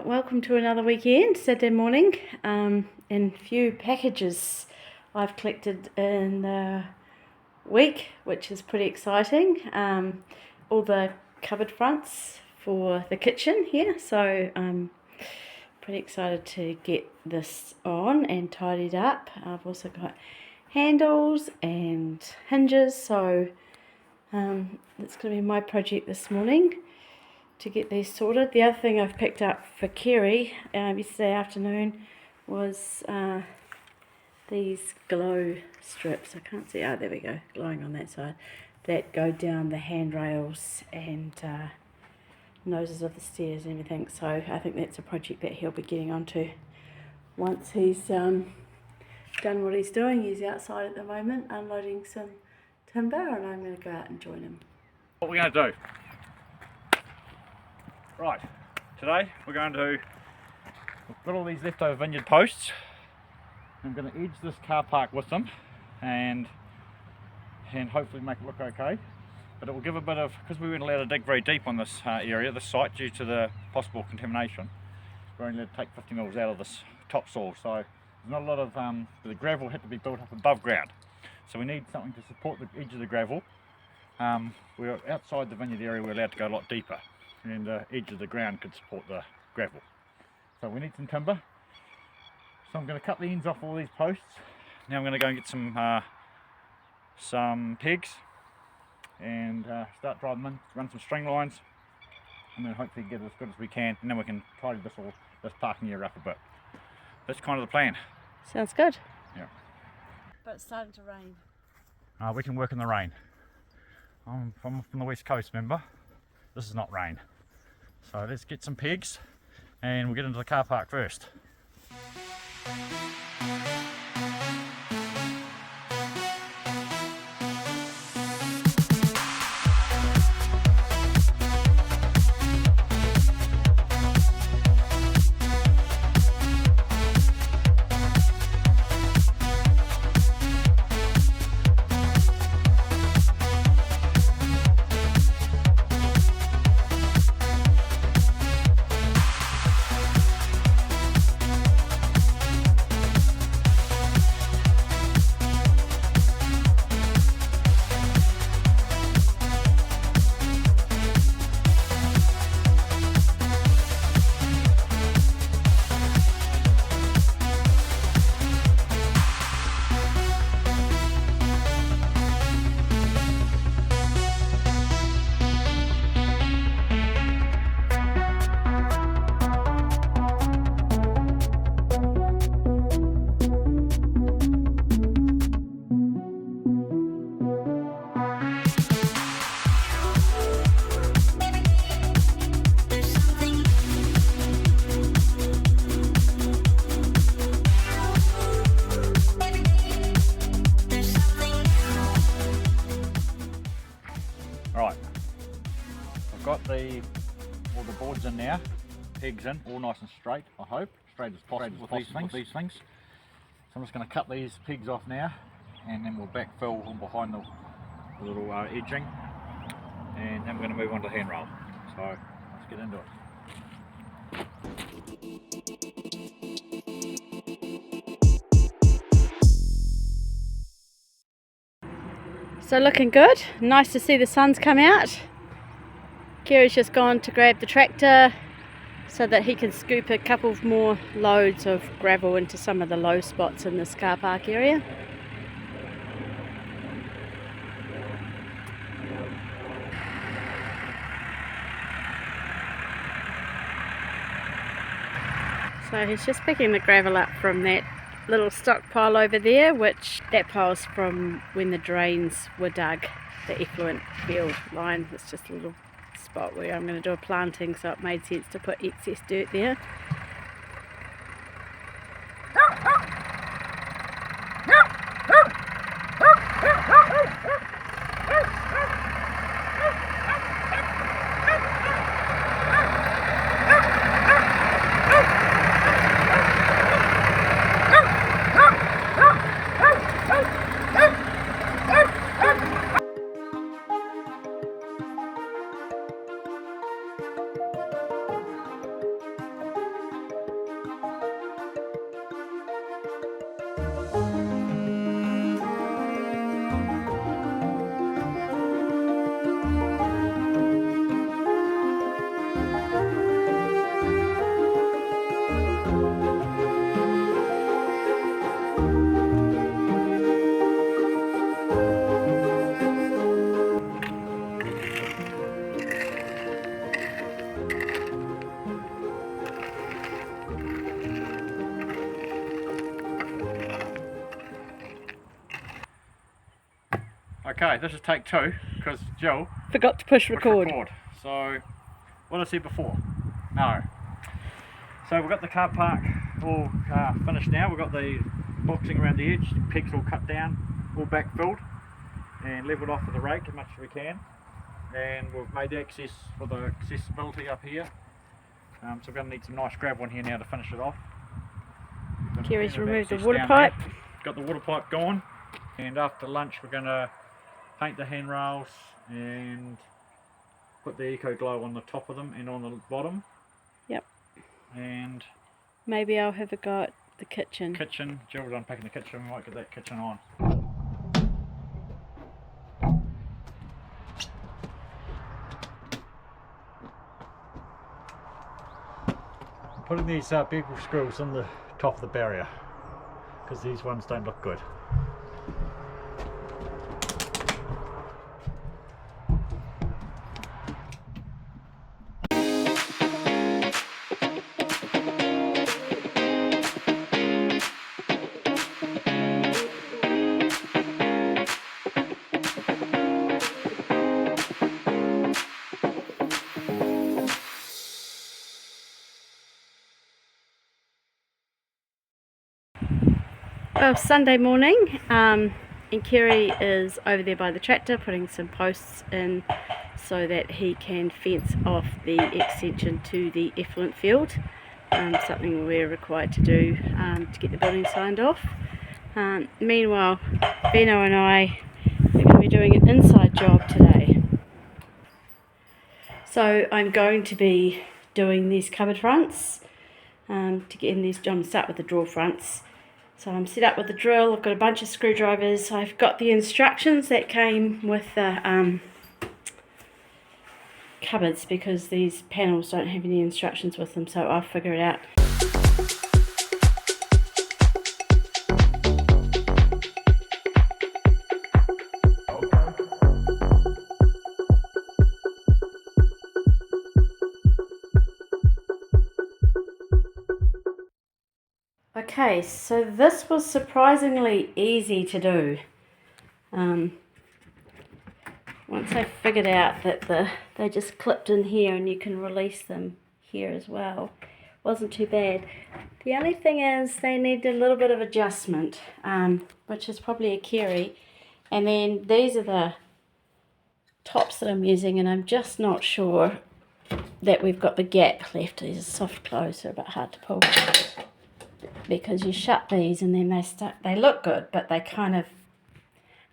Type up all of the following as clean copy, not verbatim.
Welcome to another weekend, Saturday morning, and few packages I've collected in the week, which is pretty exciting. All the cupboard fronts for the kitchen here, so I'm pretty excited to get this on and tidied up. I've also got handles and hinges, so it's going to be my project this morning to get these sorted. The other thing I've picked up for Kerry yesterday afternoon was these glow strips. I can't see, there we go, glowing on that side, that go down the handrails and noses of the stairs and everything. So I think that's a project that he'll be getting onto once he's done what he's doing. He's outside at the moment unloading some timber, and I'm going to go out and join him. What we're going to do. Right, today we're going to, we've got all these leftover vineyard posts. I'm going to edge this car park with them and hopefully make it look okay. But it will give a bit of, because we weren't allowed to dig very deep on this area, this site, due to the possible contamination. We're only allowed to take 50 mils out of this topsoil, so there's not a lot of, the gravel had to be built up above ground. So we need something to support the edge of the gravel. We're outside the vineyard area, we're allowed to go a lot deeper, and the edge of the ground could support the gravel. So we need some timber. So I'm going to cut the ends off all these posts. Now I'm going to go and get some pegs and start driving them in, run some string lines, and then hopefully get it as good as we can, and then we can tidy this parking area up a bit. That's kind of the plan. Sounds good. Yeah. But it's starting to rain. We can work in the rain. I'm from the west coast, remember? This is not rain. So let's get some pegs and we'll get into the car park first. Alright, I've got all the boards in now, pegs in, all nice and straight, I hope, straight as possible with these things. So I'm just going to cut these pegs off now, and then we'll backfill on behind the little edging, and then we're going to move on to the handrail. So let's get into it. So looking good, nice to see the sun's come out. Kerry's just gone to grab the tractor so that he can scoop a couple of more loads of gravel into some of the low spots in this car park area. So he's just picking the gravel up from that little stockpile over there, which that pile's from when the drains were dug, the effluent field line. It's just a little spot where I'm going to do a planting, so it made sense to put excess dirt there. Okay, this is take 2 because Jill Forgot to push pushed record. So, what I said before? No. So we've got the car park all finished now. We've got the boxing around the edge, pegs all cut down, all backfilled and levelled off with the rake as much as we can. And we've made access for the accessibility up here. So we're going to need some nice gravel in here now to finish it off. Kerry's removed the water pipe. Got the water pipe gone, and after lunch we're going to paint the handrails and put the Eco Glow on the top of them and on the bottom. Yep. And maybe I'll have a go at the kitchen. Jill was unpacking the kitchen, we might get that kitchen on. I'm putting these bevel screws on the top of the barrier because these ones don't look good. Well, Sunday morning, and Kerry is over there by the tractor putting some posts in so that he can fence off the extension to the effluent field, something we're required to do to get the building signed off. Meanwhile, Beno and I are going to be doing an inside job today. So I'm going to be doing these cupboard fronts to get in these. I'm going to start with the drawer fronts. So I'm set up with the drill, I've got a bunch of screwdrivers, I've got the instructions that came with the cupboards because these panels don't have any instructions with them, so I'll figure it out. Okay, so this was surprisingly easy to do. Once I figured out that they just clipped in here and you can release them here as well, wasn't too bad. The only thing is they need a little bit of adjustment, which is probably a Kerry. And then these are the tops that I'm using, and I'm just not sure that we've got the gap left. These are soft close, they're a bit hard to pull. Because you shut these and then they look good, but they kind of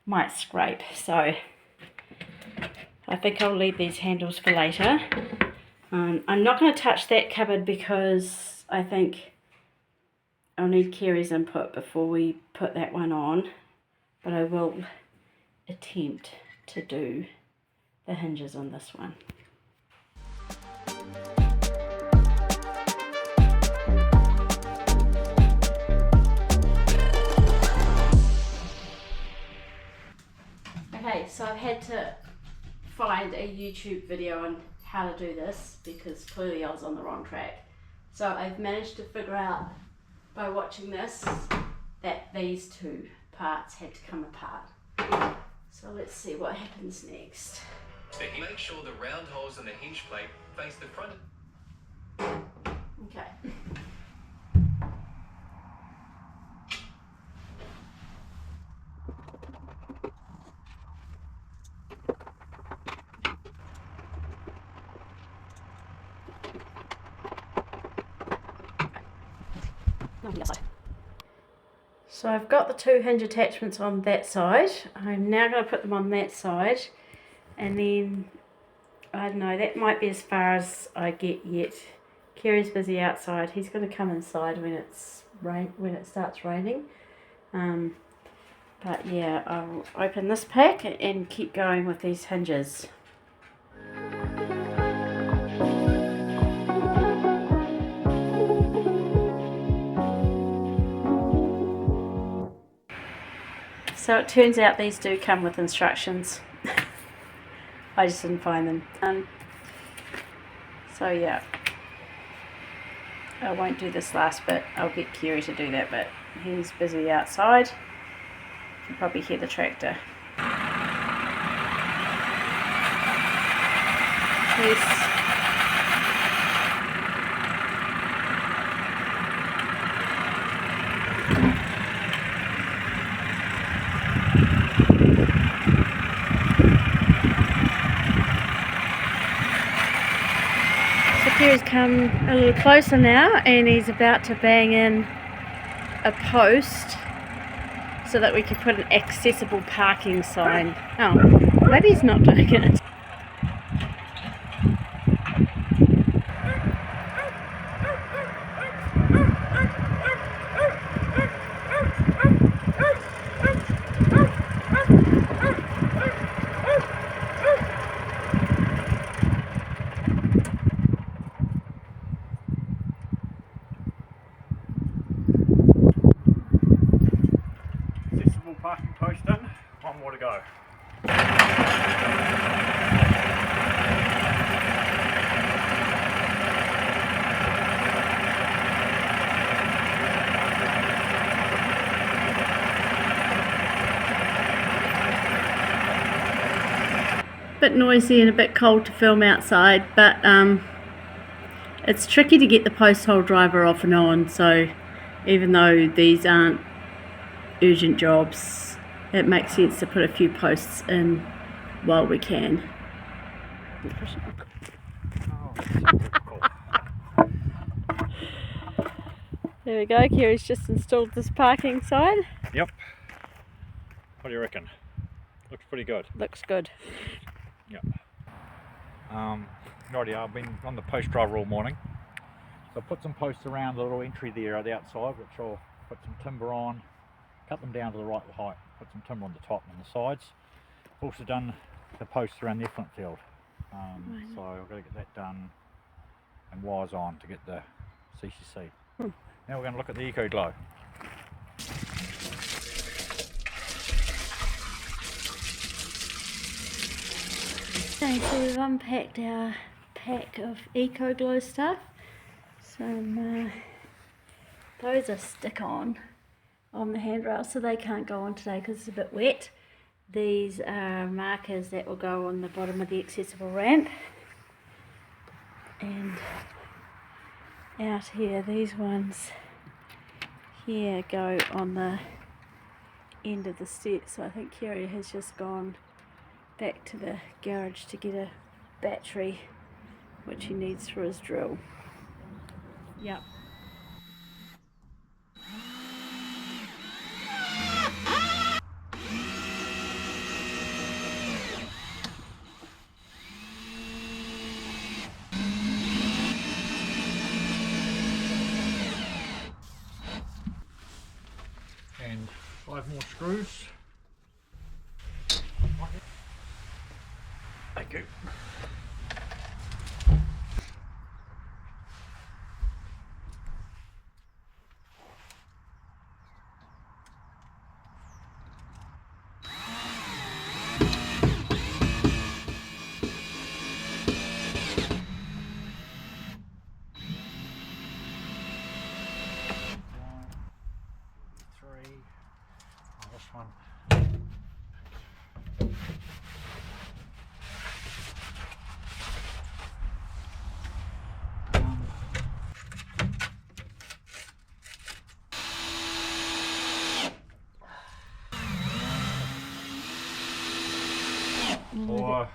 might scrape. So I think I'll leave these handles for later. I'm not going to touch that cupboard because I think I'll need Kerry's input before we put that one on, but I will attempt to do the hinges on this one. Okay, so I've had to find a YouTube video on how to do this because clearly I was on the wrong track. So I've managed to figure out by watching this that these two parts had to come apart. So let's see what happens next. Make sure the round holes in the hinge plate face the front. Okay. So I've got the two hinge attachments on that side. I'm now going to put them on that side, and then I don't know, that might be as far as I get yet. Kerry's busy outside. He's going to come inside when it starts raining. But yeah, I'll open this pack and keep going with these hinges. So it turns out these do come with instructions. I just didn't find them. So yeah, I won't do this last bit. I'll get Kerry to do that bit. He's busy outside. You can probably hear the tractor. Yes. He's come a little closer now and he's about to bang in a post so that we can put an accessible parking sign. Oh, maybe he's not doing it. Parking post in, one more to go. Bit noisy and a bit cold to film outside, but it's tricky to get the post hole driver off and on, so even though these aren't urgent jobs, it makes sense to put a few posts in while we can. There we go, Kiri's just installed this parking sign. Yep. What do you reckon? Looks pretty good. Looks good. Yep. Righty, I've been on the post driver all morning. So I put some posts around the little entry there at the outside, which I'll put some timber on, cut them down to the right height, put some timber on the top and the sides. I've also done the posts around the effluent field. So I've got to get that done and wires on to get the CCC. Now we're going to look at the Eco Glow. Okay, so we've unpacked our pack of Eco Glow stuff. Some those are stick on the handrail, so they can't go on today because it's a bit wet. These are markers that will go on the bottom of the accessible ramp, and out here, these ones here go on the end of the steps. So I think Kiri has just gone back to the garage to get a battery which he needs for his drill. Yep. And 5 more screws. Thank you. This one. Four.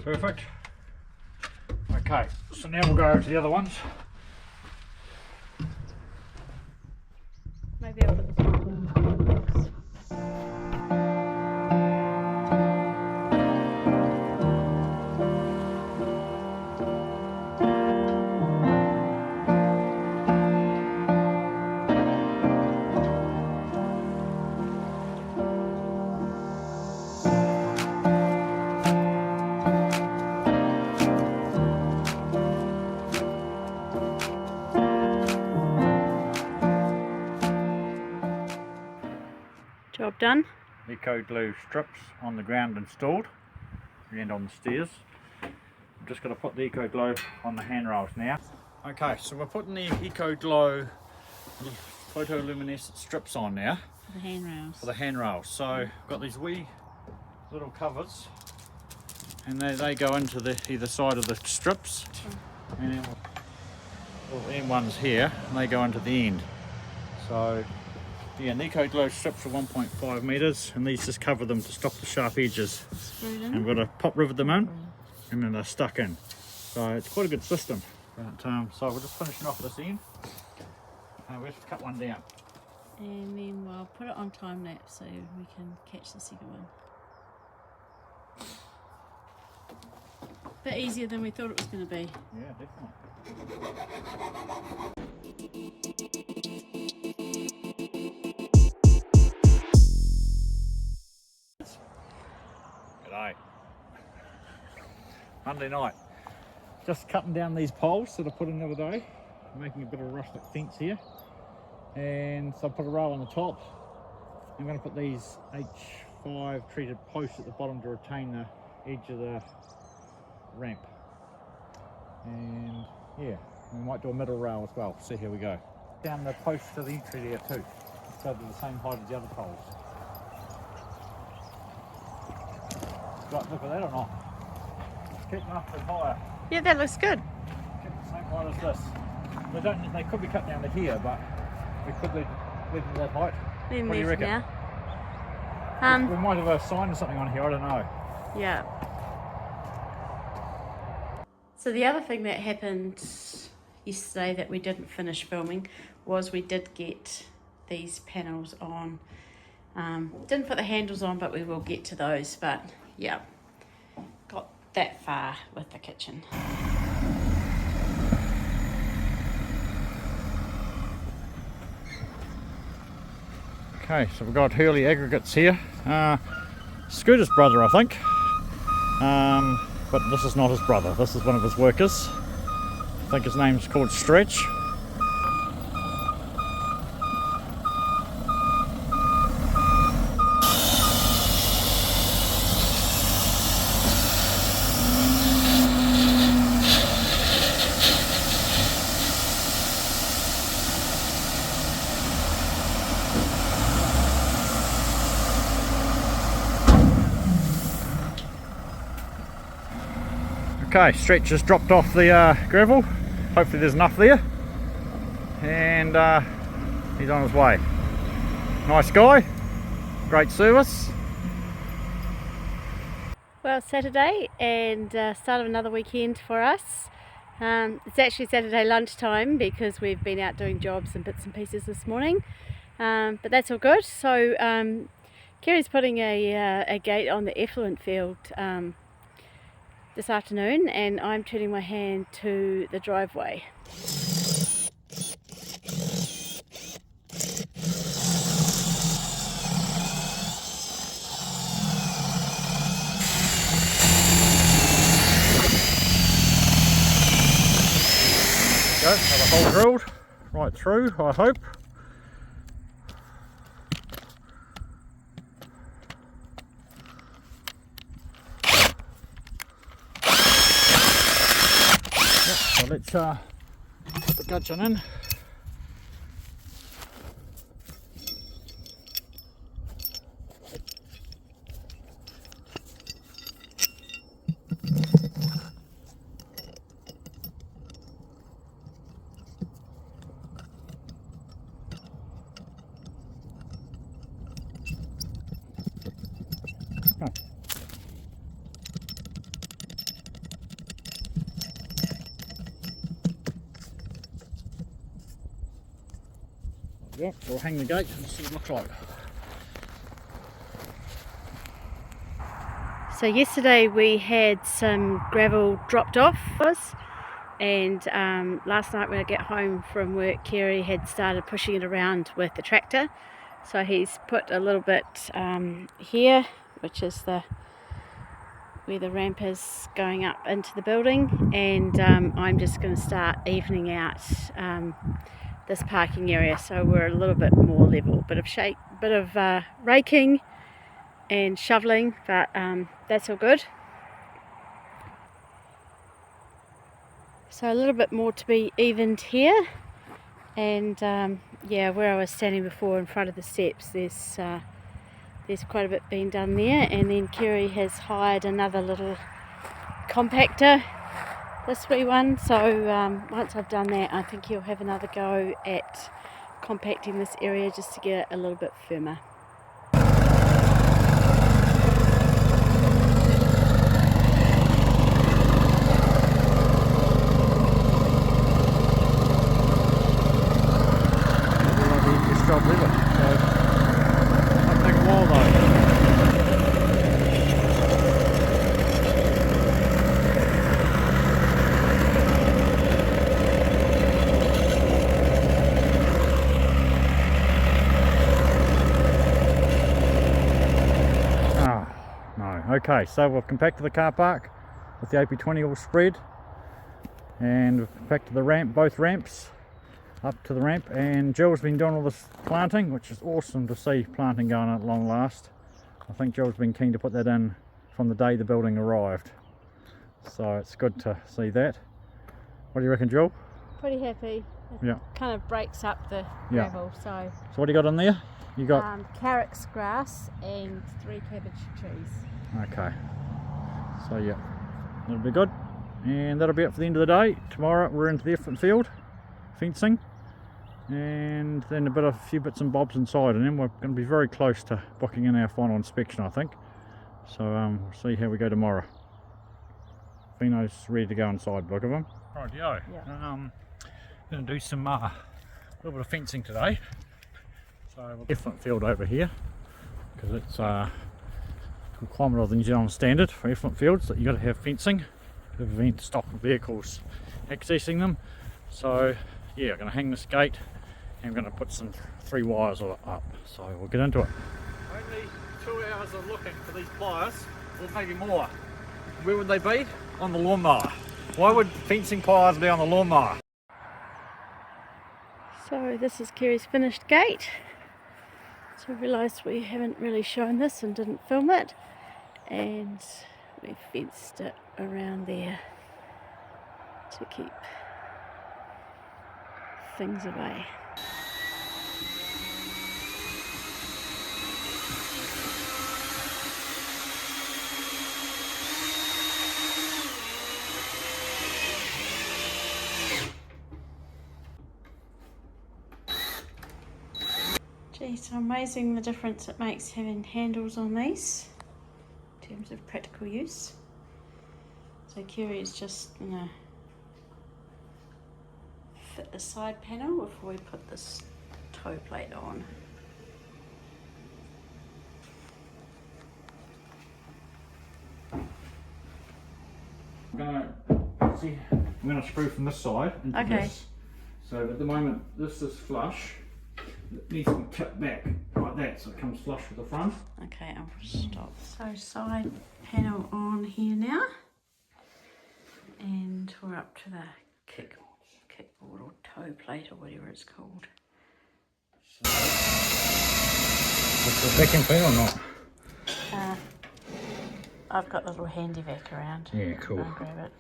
Perfect. Okay, so now we'll go over to the other ones. Maybe I'll put this one. Job done. Eco Glue strips on the ground installed and on the stairs. I'm just going to put the Eco Glow on the handrails now. Okay, so we're putting the Eco Glow photoluminescent strips on now. The handrails. For the handrails. So got these wee little covers, and they go into the either side of the strips, and then little end ones here, and they go into the end. So yeah, Nico glow strips are 1.5 meters, and these just cover them to stop the sharp edges. And we've got to pop rivet them in, and then they're stuck in. So it's quite a good system. But, so we're just finishing off this end. We'll just cut one down. And then we'll put it on time lapse so we can catch the second one. Bit easier than we thought it was going to be. Yeah, definitely. G'day. Monday night. Just cutting down these poles that I put in the other day. Making a bit of a rustic fence here. And so I put a rail on the top. I'm going to put these H5 treated posts at the bottom to retain the edge of the ramp. And yeah, we might do a middle rail as well. So here we go. Down the post to the entry there too, so they're the same height as the other poles. Right, look at that or not? It's keeping up and higher. Yeah, that looks good. Keep the same height as this. They could be cut down to here, but we could leave them that height. Then What do you reckon? now. We might have a sign or something on here, I don't know. Yeah. So the other thing that happened yesterday that we didn't finish filming was we did get these panels on. Didn't put the handles on, but we will get to those. But yeah, got that far with the kitchen. Okay, so we've got Hurley Aggregates here. Scooter's brother, I think. But this is not his brother, this is one of his workers. I think his name's called Stretch. Okay, Stretch has dropped off the gravel. Hopefully there's enough there. And he's on his way. Nice guy, great service. Well, Saturday and start of another weekend for us. It's actually Saturday lunchtime because we've been out doing jobs and bits and pieces this morning. But that's all good. So Kerry's putting a gate on the effluent field this afternoon, and I'm turning my hand to the driveway. Go, have a hole drilled right through, I hope. So let's put the gudgeon in. Yep, we'll hang the gate and see what it looks like. So yesterday we had some gravel dropped off, and last night when I get home from work, Kerry had started pushing it around with the tractor. So he's put a little bit here, which is where the ramp is going up into the building, and I'm just going to start evening out this parking area so we're a little bit more level. Bit of raking and shoveling, but that's all good. So a little bit more to be evened here, and yeah, where I was standing before in front of the steps, there's quite a bit being done there, and then Kerry has hired another little compactor, this wee one, so once I've done that I think he'll have another go at compacting this area just to get it a little bit firmer. Okay, so we've compacted the car park with the Ep32 all spread, and we've compacted the ramp, both ramps up to the ramp, and Jill's been doing all this planting, which is awesome to see planting going on at long last. I think Jill's been keen to put that in from the day the building arrived, so it's good to see that. What do you reckon, Jill? Pretty happy. It Yeah. kind of breaks up the gravel, so what do you got in there? You got carrots grass and 3 cabbage trees. okay, so yeah, that'll be good, and that'll be it for the end of the day. Tomorrow we're into the effort field fencing, and then a few bits and bobs inside, and then we're going to be very close to booking in our final inspection, I think. So we'll see how we go tomorrow. Vino's ready to go inside, look of him. Right, yo. Yeah. Going to do some little bit of fencing today. So effluent field over here, because it's requirement of the New Zealand standard for effluent fields that you got to have fencing to prevent stock vehicles accessing them. So yeah, I'm going to hang this gate and I'm going to put some 3 wires up, so we'll get into it. Only 2 hours of looking for these pliers, or maybe more. Where would they be? On the lawnmower. Why would fencing pliers be on the lawnmower? So this is Kerry's finished gate. So I realised we haven't really shown this and didn't film it, and we fenced it around there to keep things away. Geez, so amazing the difference it makes having handles on these in terms of practical use. So Kerry is just gonna fit the side panel before we put this toe plate on. I'm going to screw from this side into this. So at the moment this is flush. It needs to be tipped back like that so it comes flush with the front. Okay, I'll stop. So side panel on here now, and we're up to the kickboard or toe plate or whatever it's called. What's the vacuum clean or not? I've got a little handy vac around. Yeah, cool. I'll grab it.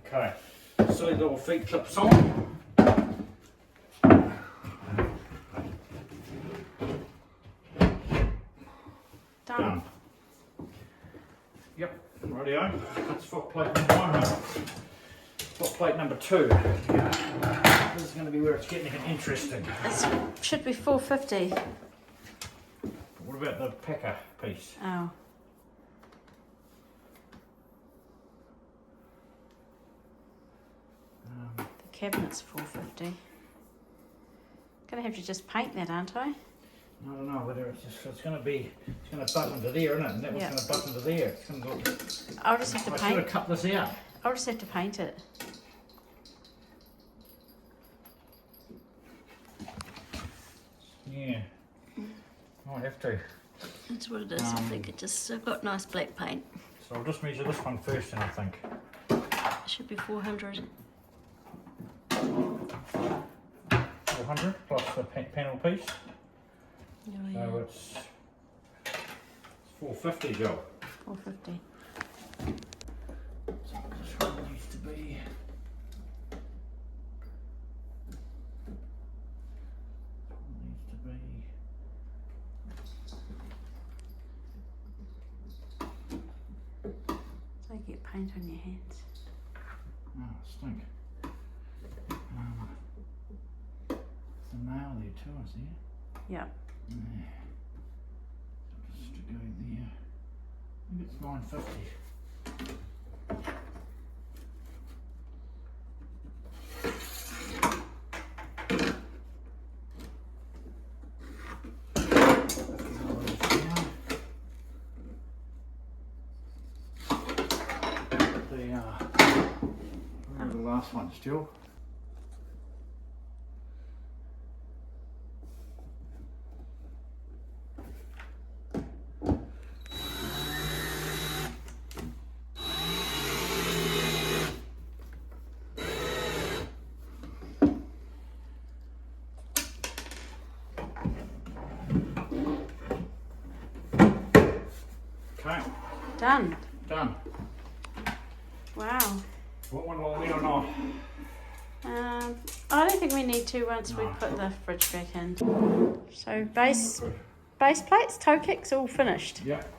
Okay, so little feet clips on. Done. Yep, rightio. That's foot plate number 1. Foot plate number 2. This is going to be where it's getting interesting. It should be 450. What about the packer piece? Oh. The cabinet's 450. Gonna have to just paint that, aren't I? I don't know whether it's going to butt into there, isn't it? And that was going to butt into there. It's going to look, I'll just have to I paint. should have cut this out. I'll just have to paint it. Yeah, I have to. That's what it is. I think I've got nice black paint. So I'll just measure this one first, and I think It should be 400. 400 plus the panel piece. Oh, So yeah. it's 450, Jill. 450. So this one needs to be. So you get paint on your hands. Oh, stink. There's a nail there too, I see. Yep. Yeah. Just to go there. I think it's 950. Where are the last ones, Jill? Okay, Done. done. Wow. What one will we need or not? I don't think we need to once we put the fridge back in. So base plates, toe kicks all finished. Yep.